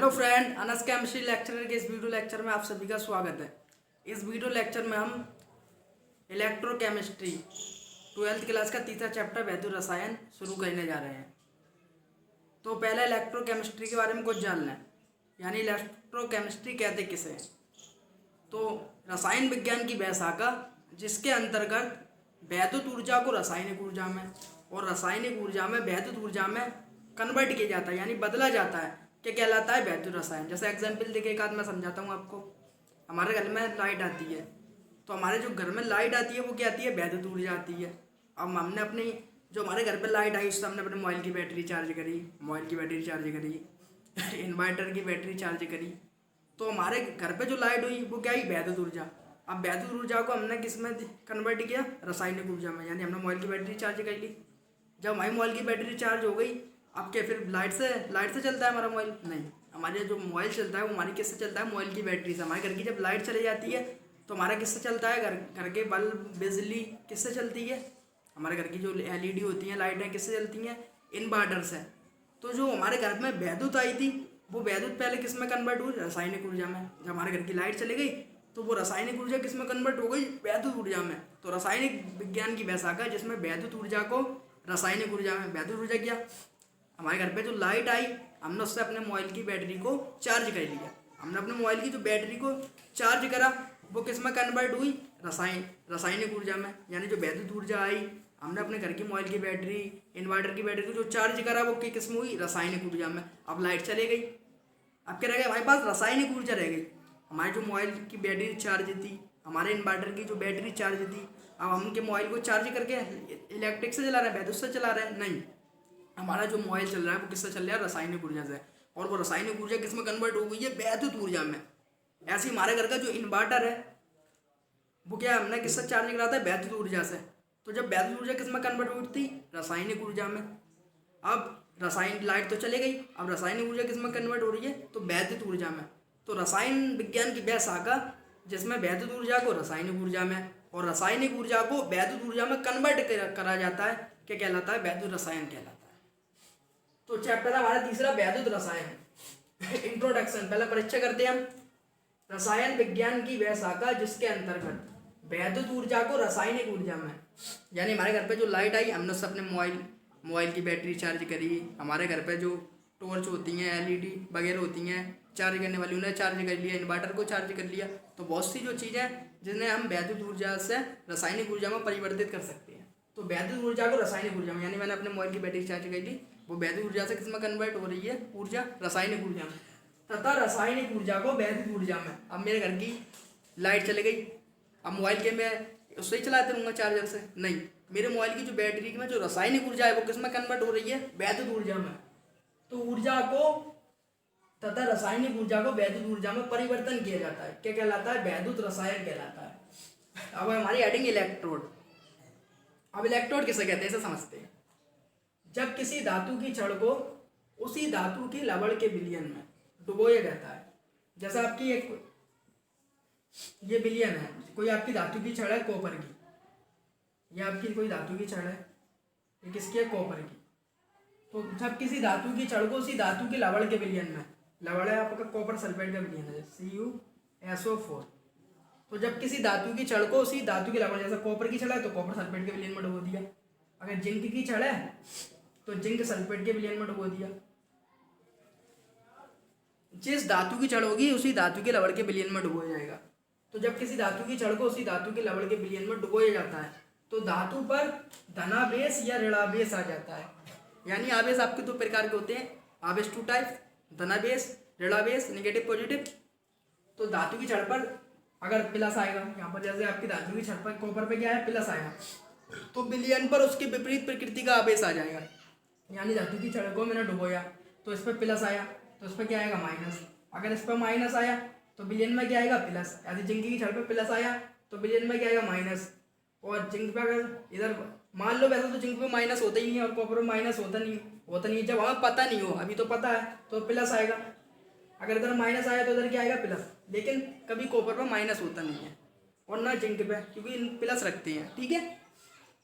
Hello friend, Anas chemistry lecturer के इस video lecture में आप सभी का स्वागत है। इस वीडियो लेक्चर में हम इलेक्ट्रोकेमिस्ट्री 12th क्लास का तीसरा चैप्टर वैद्युत रसायन शुरू करने जा रहे हैं। तो पहले इलेक्ट्रोकेमिस्ट्री के बारे में कुछ जानना है, यानी इलेक्ट्रोकेमिस्ट्री कहते किसे हैं। तो रसायन विज्ञान की वह शाखा जिसके अंतर्गत वैद्युत ऊर्जा को रासायनिक ऊर्जा में और रासायनिक ऊर्जा में वैद्युत ऊर्जा में कन्वर्ट किया जाता है, यानी बदला जाता है, क्या कहलाता है वैद्युत रसायन। जैसे एग्जाम्पल देखिए, एक आध मैं समझाता हूँ आपको। हमारे घर में लाइट आती है, तो हमारे जो घर में लाइट आती है वो क्या आती है, वैद्युत ऊर्जा आती है। अब हमने अपनी जो हमारे घर पे लाइट आई उससे हमने अपने मोबाइल की बैटरी चार्ज करी, मोबाइल की बैटरी चार्ज करी इन्वर्टर की बैटरी चार्ज करी, तो हमारे घर पे जो लाइट हुई वो क्या आई, वैद्युत ऊर्जा। अब वैद्युत ऊर्जा को हमने किस में कन्वर्ट किया, रासायनिक ऊर्जा में, यानी हमने मोबाइल की बैटरी चार्ज कर ली। जब हमारी मोबाइल की बैटरी चार्ज हो गई, अब क्या फिर लाइट से चलता है हमारा मोबाइल? नहीं, हमारे जो मोबाइल चलता है वो हमारी किससे चलता है, मोबाइल की बैटरी से। हमारे घर की जब लाइट चली जाती है तो हमारा किससे चलता है, घर के बल्ब, बिजली किससे चलती है, हमारे घर की जो LED होती हैं लाइटें किससे चलती हैं, इन्वर्टर से। तो जो हमारे घर में वैद्युत आई थी वो वैद्युत पहले किस में कन्वर्ट हुई, रासायनिक ऊर्जा में। जब हमारे घर की लाइट चली गई तो वो रासायनिक ऊर्जा किस में कन्वर्ट हो गई, वैद्युत ऊर्जा में। तो रासायनिक विज्ञान की वह शाखा जिसमें वैद्युत ऊर्जा को रासायनिक ऊर्जा में, वैद्युत ऊर्जा क्या, हमारे घर पे जो लाइट आई हमने उससे अपने मोबाइल की बैटरी को चार्ज कर लिया। हमने अपने मोबाइल की जो बैटरी को चार्ज करा वो किस में कन्वर्ट हुई, रासायनिक ऊर्जा में। यानी जो वैद्युत ऊर्जा आई, हमने अपने घर की मोबाइल की बैटरी, इन्वर्टर की बैटरी को जो चार्ज करा वो किस में हुई, रासायनिक ऊर्जा में। अब लाइट चली गई, अब क्या रह गया हमारे पास, रासायनिक ऊर्जा रह गई। हमारी जो मोबाइल की बैटरी चार्ज थी, हमारे इन्वर्टर की जो बैटरी चार्ज थी, अब हम उनके मोबाइल को चार्ज करके इलेक्ट्रिक से चला रहे हैं, वैद्युत से चला रहे हैं? नहीं, हमारा जो मोबाइल चल रहा है वो किससे चल रहा है, रासायनिक ऊर्जा से। और वो रासायनिक ऊर्जा किस में कन्वर्ट हो गई है, वैद्युत ऊर्जा में। ऐसे ही हमारे घर का जो इन्वर्टर है वो क्या, हमने किससे चार्ज करा था, वैद्युत ऊर्जा से। तो जब वैद्युत ऊर्जा किस में कन्वर्ट हुई थी, रासायनिक ऊर्जा में। अब रासायनिक लाइट तो चले गई, अब रासायनिक ऊर्जा किस में कन्वर्ट हो रही है, तो वैद्युत ऊर्जा में। तो रसायन विज्ञान की वह शाखा जिसमें वैद्युत ऊर्जा को रासायनिक ऊर्जा में और रासायनिक ऊर्जा को वैद्युत ऊर्जा में कन्वर्ट करा जाता है, क्या कहलाता है, वैद्युत रसायन कहलाता है। तो चैप्टर हमारा तीसरा, वैद्युत रसायन। इंट्रोडक्शन, पहले परिचय करते हैं हम। रसायन विज्ञान की वह शाखा जिसके अंतर्गत वैद्युत ऊर्जा को रासायनिक ऊर्जा में, यानी हमारे घर पे जो लाइट आई हमने उससे अपने मोबाइल की बैटरी चार्ज करी। हमारे घर पे जो टॉर्च होती हैं, LED वगैरह होती हैं चार्ज करने वाली, उन्हें चार्ज कर लिया, इन्वर्टर को चार्ज कर लिया। तो बहुत सी जो चीज़ें जिन्हें हम वैद्युत ऊर्जा से रासायनिक ऊर्जा में परिवर्तित कर सकते हैं। तो वैद्युत ऊर्जा को रासायनिक ऊर्जा में, यानी मैंने अपने मोबाइल की बैटरी चार्ज कर ली, वो वैद्युत ऊर्जा से किस में कन्वर्ट हो रही है, ऊर्जा, रासायनिक ऊर्जा में, तथा रासायनिक ऊर्जा को वैद्युत ऊर्जा में। अब मेरे घर की लाइट चली गई, अब मोबाइल के मैं उससे ही चलाते रहूँगा चार्जर से? नहीं, मेरे मोबाइल की जो बैटरी में जो रासायनिक ऊर्जा है वो किस में कन्वर्ट हो रही है, वैद्युत ऊर्जा में। तो ऊर्जा को तथा रासायनिक ऊर्जा को वैद्युत ऊर्जा में परिवर्तन किया जाता है, क्या कहलाता है, वैद्युत रसायन कहलाता है। अब हमारी हेडिंग इलेक्ट्रोड। अब इलेक्ट्रोड किसे कहते हैं इसे समझते हैं। जब किसी धातु की छड़ को उसी धातु की लवण के विलयन में डुबोया जाता है, जैसे आपकी ये विलयन है, कोई आपकी धातु की छड़ है कॉपर की, ये आपकी कोई धातु की छड़ है, ये किसकी है, कॉपर की। तो जब किसी धातु की छड़ को उसी धातु के लवण के विलयन में, लवण है आपका कॉपर सल्फेट का विलयन है, CuSO4। तो जब किसी धातु की छड़ को उसी धातु के लवण, जैसे कॉपर की छड़ है तो कॉपर सल्फेट के विलयन में डुबो दिया। अगर जिंक की छड़ है तो जिंक सल्फेट के विलयन में डुबो दिया। जिस धातु की छड़ होगी उसी धातु के लवण के विलयन में डुबोया जाएगा। तो जब किसी धातु की छड़ को उसी धातु के लवण के विलयन में डुबोया जाता है तो धातु पर धनावेश या ऋणावेश आ जाता है। यानी आवेश आपके दो प्रकार के होते हैं, आवेश 2 टाइप, धनावेश, ऋणावेश, नेगेटिव पॉजिटिव। तो धातु की छड़ पर अगर प्लस आएगा, यहाँ पर जैसे आपकी धातु की छड़ पर कॉपर पे क्या है, प्लस आएगा, तो विलयन पर उसके विपरीत प्रकृति का आवेश आ जाएगा। यानी धातु की छड़ को मैंने डुबोया तो इस पर प्लस आया तो इस पर क्या आएगा, माइनस। अगर इस पर माइनस आया तो विलयन में क्या आएगा, प्लस। यदि जिंक की छड़ पर प्लस आया तो विलयन में क्या आएगा, माइनस। और जिंक पे अगर इधर मान लो, वैसे तो जिंक पे माइनस होता ही नहीं है और कॉपर में माइनस होता नहीं है। जब हमें पता नहीं हो, अभी तो पता है तो प्लस आएगा। अगर इधर माइनस आया तो इधर क्या आएगा, प्लस। लेकिन कभी कॉपर पर माइनस होता नहीं है और ना जिंक पे, क्योंकि प्लस रखते हैं, ठीक है।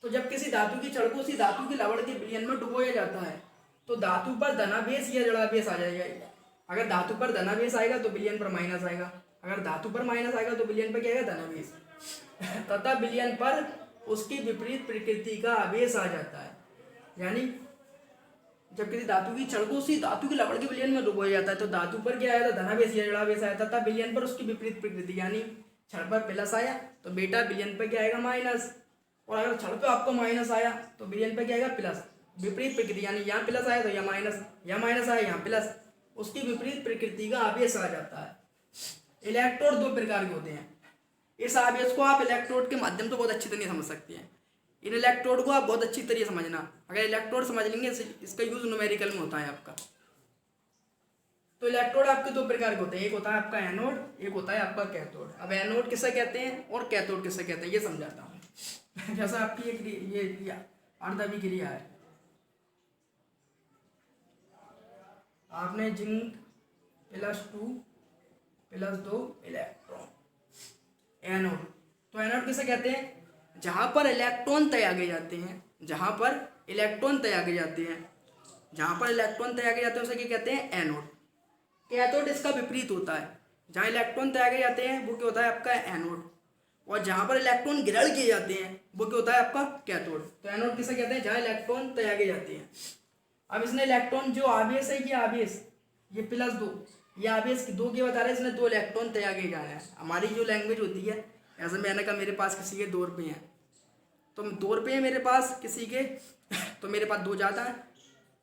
तो जब किसी धातु की छड़ को उसी धातु के लवण के विलयन में डुबोया जाता है तो धातु पर धनावेश या ऋणावेश आ जाएगा। अगर धातु पर धनावेश आएगा तो विलयन पर माइनस आएगा, अगर धातु पर माइनस आएगा तो विलयन पर क्या आएगा, धनावेश। तथा विलयन पर उसकी विपरीत प्रकृति का आवेश आ जाता है। यानी जब किसी धातु की छड़ को उसी धातु के लवण के विलयन में डुबोया जाता है तो धातु पर क्या आया था, धनावेश या ऋणावेश आया था। तथा विलयन पर उसकी विपरीत प्रकृति, यानी छड़ पर प्लस आया तो बेटा विलयन पर क्या आएगा, माइनस। और अगर छड़ पे आपको माइनस आया तो विलयन पर क्या आएगा, प्लस। विपरीत प्रकृति, यानी यहाँ प्लस आया तो यहाँ माइनस, यहाँ माइनस आया यहाँ प्लस, उसकी विपरीत प्रकृति का आवेश आ जाता है। इलेक्ट्रोड दो प्रकार के होते हैं। इस आवेश को आप इलेक्ट्रोड के माध्यम से बहुत अच्छी तरह समझ सकते हैं। इन इलेक्ट्रोड को आप बहुत अच्छी तरह समझना, अगर इलेक्ट्रोड समझ लेंगे इसका यूज न्यूमेरिकल में होता है आपका। तो इलेक्ट्रोड आपके दो प्रकार के होते हैं, एक होता है आपका एनोड, एक होता है आपका कैथोड। अब एनोड किसे कहते हैं और कैथोड किसे कहते हैं ये समझाता हूँ। जैसा आपकी एक ये अर्धवी क्रिया है, आपने जिंक +2 + 2 इलेक्ट्रॉन, एनोड। तो एनोड किसे कहते हैं, जहां पर इलेक्ट्रॉन त्यागे जाते हैं, जहां पर इलेक्ट्रॉन त्यागे जाते हैं, जहां पर इलेक्ट्रॉन त्यागे जाते हैं उसे क्या कहते हैं, एनोड। कैथोड इसका विपरीत होता है, जहां इलेक्ट्रॉन त्यागे जाते हैं वो क्या होता है आपका एनोड, और जहां पर इलेक्ट्रॉन ग्रहण किए जाते हैं वो क्या होता है आपका कैथोड। तो एनोड किसे कहते हैं, जहां इलेक्ट्रॉन त्यागे जाते हैं। अब इसने इलेक्ट्रॉन जो आवेश है, ये आवेश ये +2, ये आवेश 2 के बता रहे हैं, इसने 2 इलेक्ट्रॉन त्यागे जा रहे हैं। हमारी जो लैंग्वेज होती है, ऐसे मैंने कहा मेरे पास किसी के 2 रुपये हैं, तो 2 रुपये हैं मेरे पास किसी के, तो मेरे पास 2 ज़्यादा है।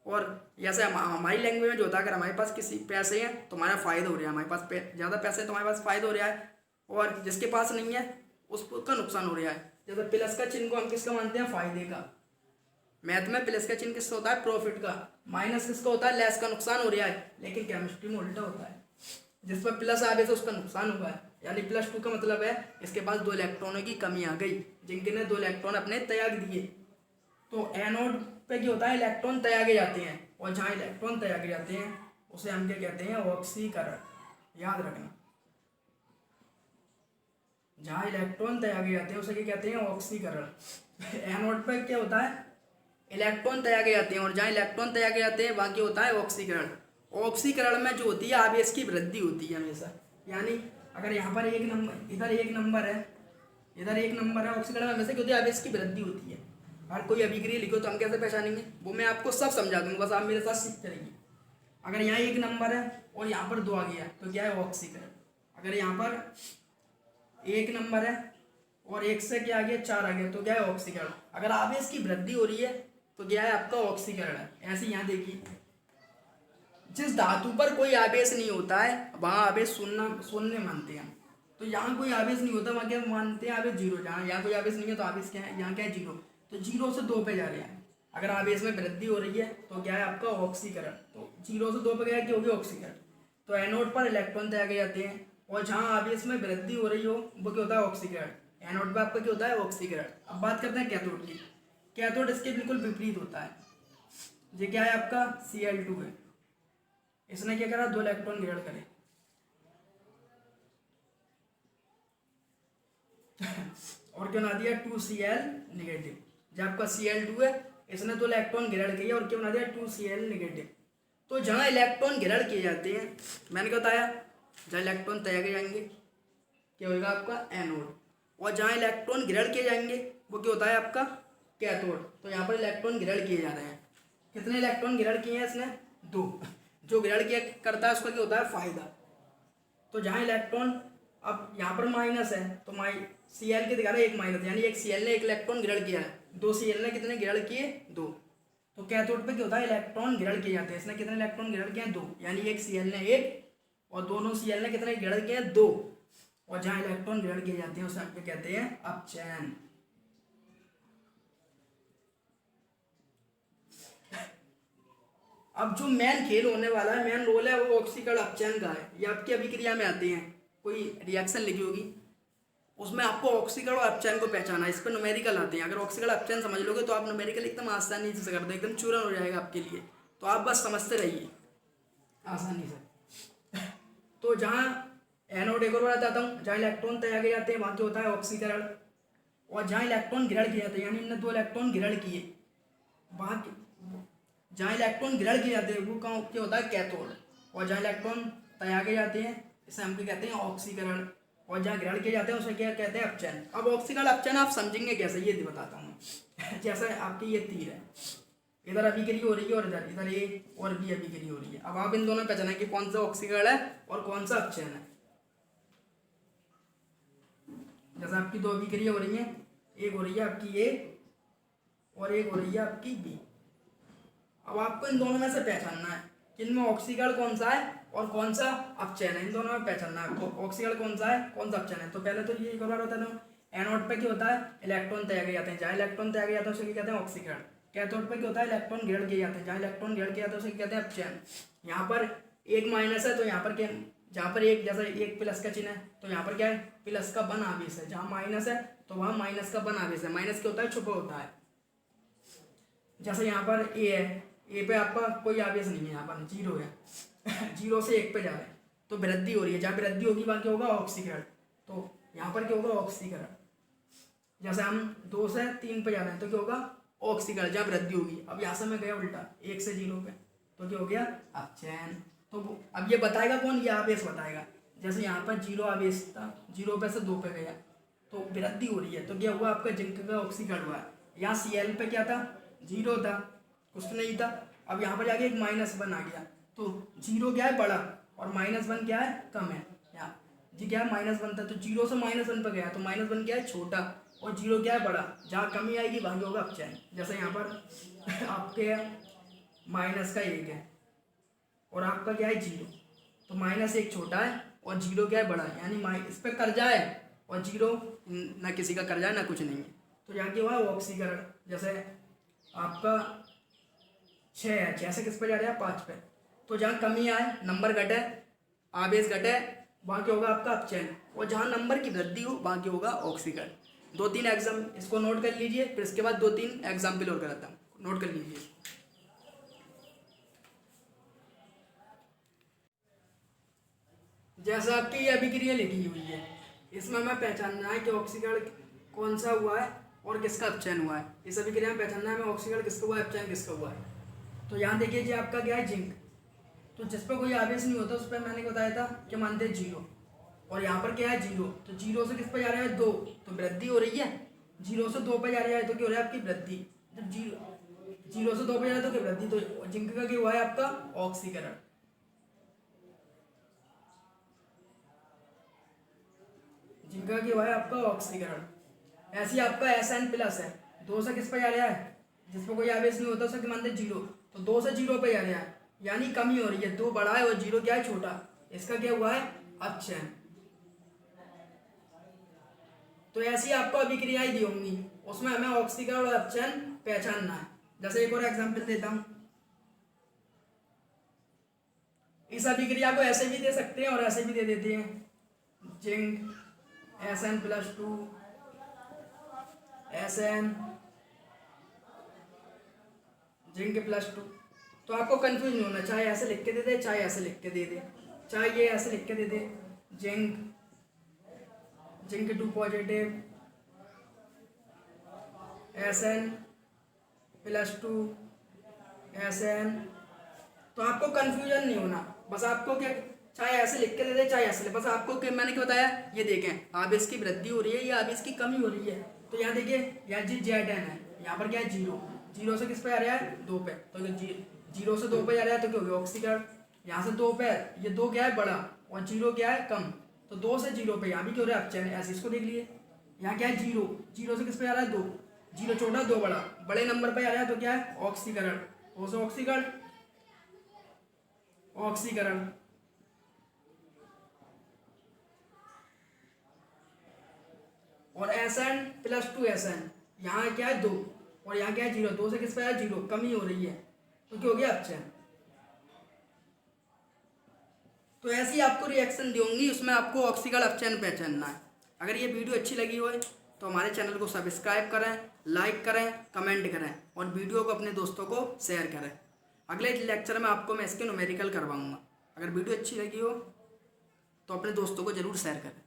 और जैसे हमारी लैंग्वेज में जो होता है, अगर हमारे पास किसी पैसे हैं तो हमारा फ़ायदा हो रहा है, हमारे पास ज़्यादा पैसे हैं तो हमारे पास फ़ायदा हो रहा है, और जिसके पास नहीं है उसका नुकसान हो रहा है। जैसे प्लस का चिन्ह को हम किसका मानते हैं, फ़ायदे का। मैथ में प्लस का चिन्ह किसका होता है, प्रॉफिट का। माइनस किसका होता है, लेस का, नुकसान हो रहा है। लेकिन केमिस्ट्री में उल्टा होता है, जिस पर प्लस आ गया तो उसका नुकसान हुआ है। यानी +2 का मतलब है इसके पास 2 इलेक्ट्रॉनों की कमी आ गई, जिनके ने 2 इलेक्ट्रॉन अपने त्याग दिए। तो एनोड पे क्या होता है, इलेक्ट्रॉन त्यागे जाते हैं, और जहाँ इलेक्ट्रॉन त्यागे जाते हैं उसे हम क्या कहते हैं, ऑक्सीकरण। याद रखना, जहाँ इलेक्ट्रॉन त्यागे जाते हैं उसे क्या कहते हैं, ऑक्सीकरण। एनोड पे क्या होता है, इलेक्ट्रॉन त्यागे जाते हैं, और जहाँ इलेक्ट्रॉन त्यागे जाते हैं वहाँ क्या होता है, ऑक्सीकरण। ऑक्सीकरण में जो होती है आवेश की वृद्धि होती है हमेशा। यानी अगर यहाँ पर एक नंबर, इधर एक नंबर है, इधर एक नंबर है, ऑक्सीकरण में हमेशा क्या होती है, आवेश की वृद्धि होती है। अगर कोई अभिक्रिया लिखो तो हम कैसे पहचानेंगे, वो मैं आपको सब समझा दूंगा, बस आप मेरे साथ सीख चलेंगे। अगर यहाँ एक नंबर है और यहाँ पर 2 आ गया तो क्या है, ऑक्सीकरण। अगर यहाँ पर 1 नंबर है और 1 से क्या आ गया, 4 आ गया तो क्या है, ऑक्सीकरण। अगर आवेश की वृद्धि हो रही है तो क्या है, आपका ऑक्सीकरण है। ऐसे यहाँ देखिए, जिस धातु पर कोई आवेश नहीं होता है वहाँ आवेश शून्य मानते हैं। तो यहाँ कोई आवेश नहीं होता वहाँ क्या मानते हैं, आवेश 0। जहाँ यहाँ कोई आवेश नहीं है तो आवेश क्या है, यहाँ क्या है, 0। तो 0 से 2 पे जा रहे हैं। अगर आवेश में वृद्धि हो रही है तो क्या है आपका, ऑक्सीकरण। तो 0 से 2 पे गया, क्या हो गया, ऑक्सीकरण। तो एनोड पर इलेक्ट्रॉन त्यागे जाते हैं, और जहाँ आवेश में वृद्धि हो रही हो वो क्या होता है, ऑक्सीकरण। एनोड पर आपका क्या होता है, ऑक्सीकरण। अब बात करते हैं कैथोड की। कैथोड इसके बिल्कुल विपरीत होता है। ये क्या है आपका, Cl2 है। इसने क्या करा, 2 इलेक्ट्रॉन ग्रहण करे। और क्या बना दिया, 2Cl नेगेटिव। जब आपका Cl2 है, इसने 2 इलेक्ट्रॉन ग्रहण किया और क्या बना दिया, 2Cl नेगेटिव। तो जहाँ इलेक्ट्रॉन ग्रहण किए जाते हैं, मैंने क्या बताया, जहाँ इलेक्ट्रॉन त्यागे जाएंगे क्या होगा आपका, एनोड। और जहाँ इलेक्ट्रॉन ग्रहण किए जाएंगे वो क्या होता है आपका, कैथोड। तो यहाँ पर इलेक्ट्रॉन ग्रहण किए जा रहे हैं। कितने इलेक्ट्रॉन ग्रहण किए हैं इसने, 2। जो ग्रहण किया करता है उसका क्या होता है, फायदा। तो जहाँ इलेक्ट्रॉन, अब यहाँ पर माइनस है तो Cl के दिखा रहा है 1 माइनस, यानी एक Cl ने 1 इलेक्ट्रॉन ग्रहण किया है, 2 Cl ने कितने ग्रहण किए, 2। तो कैथोड पे क्या होता है, इलेक्ट्रॉन ग्रहण किए जाते हैं। इसने कितने इलेक्ट्रॉन ग्रहण किए हैं, 2। यानी एक Cl ने 1 और दोनों Cl ने कितने ग्रहण किए हैं, 2। और जहाँ इलेक्ट्रॉन ग्रहण किए जाते हैं उसे आप क्या कहते हैं, अपचयन। अब जो मेन खेल होने वाला है, मेन रोल है, वो ऑक्सीकरण अपचयन का है। ये आपकी अभिक्रिया में आते हैं, कोई रिएक्शन लिखी होगी उसमें आपको ऑक्सीकरण और अपचयन को पहचाना है। इस पर न्यूमेरिकल आते हैं। अगर ऑक्सीकरण अपचयन समझ लोगे तो आप न्यूमेरिकल एकदम आसानी से कर दो, एकदम चूरन हो जाएगा आपके लिए। तो आप बस समझते रहिए आसानी से। तो जहाँ एनोड एक और बताता हूँ, जहाँ इलेक्ट्रॉन त्यागे जाते हैं वहाँ क्या होता है, ऑक्सीकरण। और जहाँ इलेक्ट्रॉन ग्रहण किए जाते हैं, यानी इनने 2 इलेक्ट्रॉन ग्रहण किए, वहाँ जहाँ इलेक्ट्रॉन ग्रहण किए जाते हैं वो क्या होता है, कैथोड। और जहाँ इलेक्ट्रॉन त्यागे जाते हैं इसे हम क्या कहते हैं ऑक्सीकरण, और जहाँ ग्रहण किए जाते हैं उसे क्या कहते हैं अपचयन। अब ऑक्सीकरण अपचयन आप समझेंगे कैसे, ये बताता हूँ। जैसे आपकी ये तीर है, इधर अभिक्रिया हो रही है और इधर ए और बी अभिक्रिया हो रही है। अब आप इन दोनों में पहचाना कि कौन सा ऑक्सीकरण है और कौन सा अपचयन है। जैसे आपकी दो अभिक्रिया हो रही है, एक हो रही है आपकी ए और एक हो रही है आपकी बी। अब आपको इन दोनों में से पहचानना है कि इनमें ऑक्सीकरण कौन सा है और कौन सा अपचयन है। इन दोनों में पहचानना है आपको ऑक्सीकरण कौन सा है कौन सा अपचयन है। तो पहले तो ये एक बार बता दूं, एनोड पे क्या होता है, इलेक्ट्रॉन त्यागे जाते हैं, जहाँ इलेक्ट्रॉन त्यागे जाते हैं उसे क्या कहते हैं ऑक्सीकरण। कैथोड पे क्या होता है, इलेक्ट्रॉन ग्रहण किए जाते हैं, जहाँ इलेक्ट्रॉन ग्रहण किए जाते हैं उसे क्या कहते हैं अपचयन। यहाँ पर एक माइनस है तो यहाँ पर क्या, जहाँ पर एक जैसे एक प्लस का चिन्ह है तो यहाँ पर क्या है प्लस का बन आवेश है, जहाँ माइनस है तो वहाँ माइनस का बन आवेश है। माइनस क्या होता है, छुपा होता है। जैसे यहाँ पर ए है, ए पे आपका कोई आवेश नहीं है, यहाँ पर जीरो है। जीरो से एक पे जा रहे हैं तो वृद्धि हो रही है, जहाँ वृद्धि होगी वहाँ क्या होगा ऑक्सीकरण। तो यहाँ पर क्या होगा ऑक्सीकरण। जैसे हम 2 से 3 पे जा रहे हैं तो क्या होगा ऑक्सीकरण, जहाँ वृद्धि होगी। अब यहाँ से मैं गया उल्टा 1 से 0 पे तो क्या हो गया अपचयन। तो अब ये बताएगा कौन, ये आवेश बताएगा। जैसे यहाँ पर 0 आवेश था, 0 पे से 2 पे गया तो वृद्धि हो रही है, तो क्या हुआ आपका जिंक का ऑक्सीकरण हुआ। यहाँ Cl पे क्या था 0 था, कुछ नहीं था। अब यहाँ पर जाके एक -1 आ गया तो 0 क्या है बड़ा और -1 क्या है कम है। यहाँ जी क्या है -1 था तो 0 से -1 पे गया तो -1 क्या है छोटा और 0 क्या है बड़ा, जहाँ कमी आएगी वहाँ होगा अपचयन। जैसे यहाँ पर आपके -1 है और आपका क्या है 0, तो -1 छोटा है और 0 क्या है बड़ा है, यानी इस पर कर्जा है और 0 ना किसी का कर्जा है ना कुछ नहीं है, तो यहाँ क्या हुआ ऑक्सीकरण। जैसे आपका 6 है, 6 से किस पे जा रहा है 5 पे, तो जहाँ कमी आए नंबर घटे आवेश घटे वहाँ क्या होगा आपका अपचयन, और जहाँ नंबर की वृद्धि हो वहाँ क्या होगा ऑक्सीकरण। 2-3 एग्जाम इसको नोट कर लीजिए, फिर इसके बाद 2-3 एग्जाम्पल और कराता हूँ, नोट कर लीजिए। जैसा आपकी ये अभिक्रिया लिखी हुई है, इसमें हमें पहचानना है कि ऑक्सीकरण कौन सा हुआ है और किसका अपचयन हुआ है। इस अभिक्रिया में पहचानना है हमें ऑक्सीकरण किसका हुआ है अपचयन किसका हुआ है। तो यहाँ देखिए जी आपका क्या है जिंक, तो जिस पर कोई आवेश नहीं होता उस पर मैंने बताया था कि मानते 0, और यहाँ पर क्या है 0, तो 0 से किस पर जा रहा है 2, तो वृद्धि हो रही है। 0 से 2 पर जा रहा है तो क्या हो रहा है आपकी वृद्धि। जब 0 से 2 पर जा रहा है तो क्या वृद्धि, तो जिंक का क्या हुआ है आपका ऑक्सीकरण। जिंक का क्या हुआ है आपका ऑक्सीकरण। ऐसे ही आपका Sn+ है, 2 से किस पर जा रहा है, जिस पर कोई आवेश नहीं होता उसको मानते 0, तो 2 से 0 पे जा रहा है, यानी कमी हो रही है, 2 बड़ा है और 0 क्या है छोटा, इसका क्या हुआ है अपचयन। तो ऐसी आपको अभिक्रियाएं दी होंगी, उसमें हमें ऑक्सीकरण और अपचयन पहचानना है। जैसे एक और एग्जांपल देता हूं, इस अभिक्रिया को ऐसे भी दे सकते हैं और ऐसे भी दे देते हैं, जिंक Sn+2 Sn जिंक +2। तो आपको कंफ्यूज नहीं होना, चाहे ऐसे लिख के दे दे चाहे ऐसे लिख के दे दे, चाहे ये ऐसे लिख के दे दे जिंक 2 पॉजिटिव Sn+2 Sn, तो आपको कंफ्यूजन नहीं होना। बस आपको क्या, चाहे ऐसे लिख के दे दे चाहे ऐसे लिख, बस आपको क्या मैंने क्या बताया, ये देखें आवेश की वृद्धि हो रही है या आवेश की कमी हो रही है। तो यहाँ देखिए यहाँ Zn है, यहाँ पर क्या है 0 से किस पे आ रहा है 2 पे, तो 0 से 2 पे जा रहा है तो क्या हो गया ऑक्सीकरण। यहाँ से 2 पे, ये 2 क्या है बड़ा और 0 क्या है कम, तो 2 से 0 पे यहाँ भी क्या हो रहा है अपचयन। ऐसे इसको देख लिए, यहाँ क्या है 0 से किस पे आ रहा है 2, 0 छोटा 2 बड़ा, बड़े नंबर पे आ रहा है तो क्या है ऑक्सीकरण। ऑक्सीकरण और Sn+2 Sn, यहाँ क्या है 2 और यहाँ क्या है 0, 2 से किस पे है 0, कमी हो रही है तो क्या हो गया अपचयन। तो ऐसी आपको रिएक्शन दी होंगी, उसमें आपको ऑक्सीकरण अपचयन पहचानना है। अगर ये वीडियो अच्छी लगी हो तो हमारे चैनल को सब्सक्राइब करें, लाइक करें, कमेंट करें और वीडियो को अपने दोस्तों को शेयर करें। अगले लेक्चर में आपको मैं इसके न्यूमेरिकल करवाऊँगा। अगर वीडियो अच्छी लगी हो तो अपने दोस्तों को ज़रूर शेयर करें।